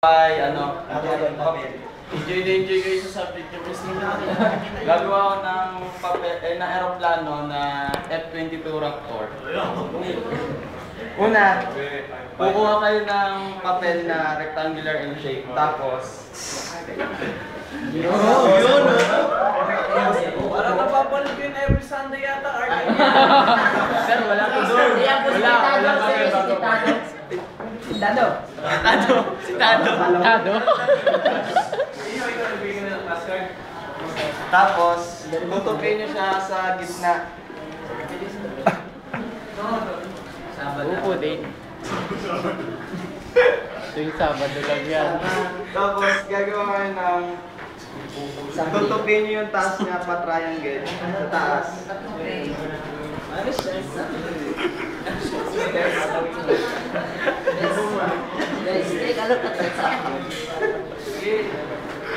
Ay, enjoy na enjoy kayo sa subject yung wrestling natin. Gagawa ko ng papel, na aeroplano na F-22 Raptor. Una, kukuha kayo ng papel na rectangular in shape. Tapos, yun! Parang napapalit ko yun every Sunday yata, Arkin. Sir, wala ko doon. Wala. Sitado. Tapos, tutupin nyo siya sa gitna. Upo din. Tuwing Sabado lang yan. Tapos, gagawa kayo ng tutupin nyo yung taas niya pa triangle. Sa taas.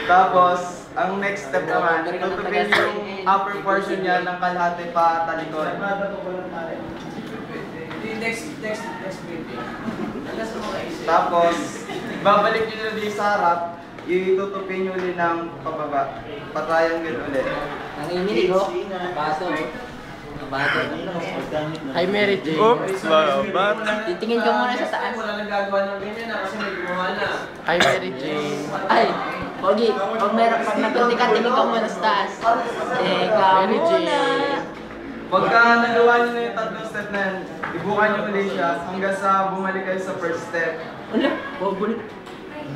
Tapos, ang next step naman, tutupin yung upper portion niya ng kalahati pa talikod. Tapos, babalik nyo na din sa harap, itutupin nyo ulit ng pababa. Patriangle ulit. Nanginginig ko. Baso. Hi Mary Jane. Oops, babat. Titingin ka muna sa taas. Wala nang gagawa ng ganyan na kasi may gumawa na. Hi Mary Jane. Ay, Pogi, pag napunti ka, tingin ka muna sa taas. Teka Mary muna. Pagka nagawa nyo na yung tatlong step na yan, ibukan nyo ulit siya hanggang sa bumalik kayo sa first step. Wala, bubulit.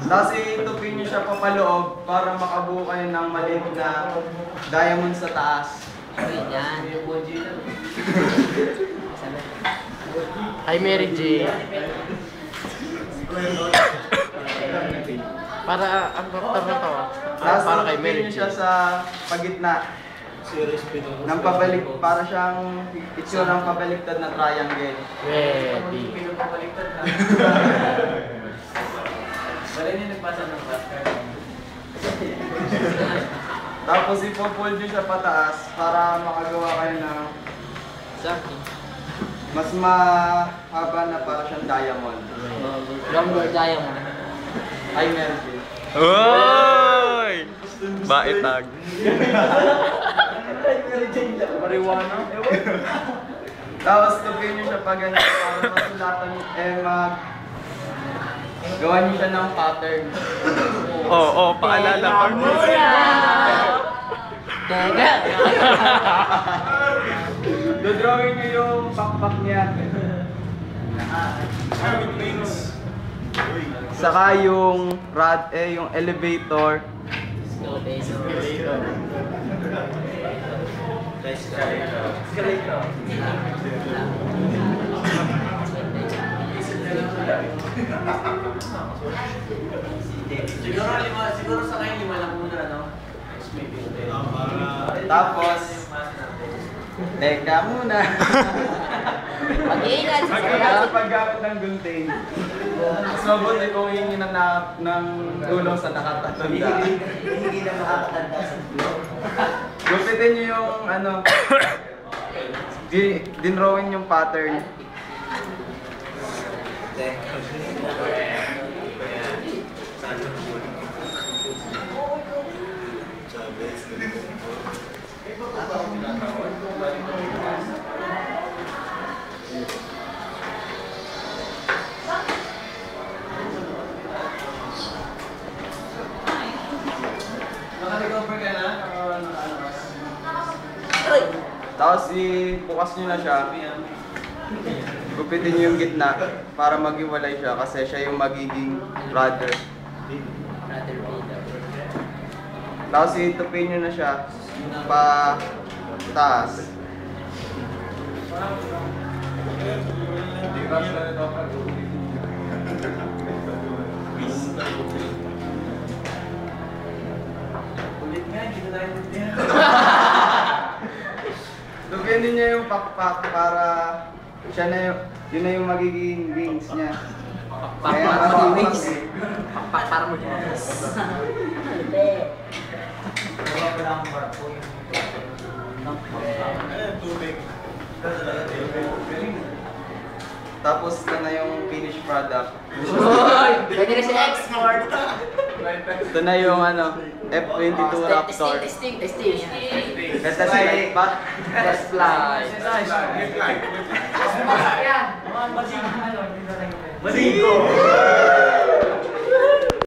Tapos itupin nyo siya papaloob para makabuo kayo ng maliit na diamond sa taas. Yan. Hi Mary Jane. Para ang doktor na to. Tapos Para kay Mary itupin nyo siya Jane. sa pagitna. Nang pabalik, para siyang itsurang pabaliktad na triangle. Ready. Wala niya nagpasa ng basket. Tapos ipo-fold nyo siya pataas para makagawa kayo ng mas mahaba na para siyang diamond. Longer diamond. Ay, meron din. Uy! Baitag. Marijuana? Tapos tupin nyo siya pa ganyan para masulatan gawa nyo siya ng pattern. Oo, paalala ko. Teka. Dodrawing nyo yung pakpak niya. Saka yung rod, yung elevator. Siguro sa kayo lima lang muna, no? Tapos, teka muna. Mag-iingat sa Sa paggamit ng gunting, mas mabuti kung hingi ng tulong sa nakatatanda. Hindi na makakatanda sa vlog. Gupitin nyo yung dinrawing yung pattern. Naka-recover ka na? Tapos ibukas nyo na siya. Gupitin nyo yung gitna para maghiwalay siya kasi siya yung magiging rudder. Tapos itupin nyo na siya pa taas. Ulit nga, hindi na tayo Tupinin niya yung pakpak para siya na yun na yung magiging wings niya. Kaya Pakpak wings. Pakpak para mo dyan. Tapos ito na yung finished product. Uy! Pwede na siya export. Ito na yung ano, F22 Raptor. Testing. Yan. Ganda si light ba? Test flight. Yan. Maligo!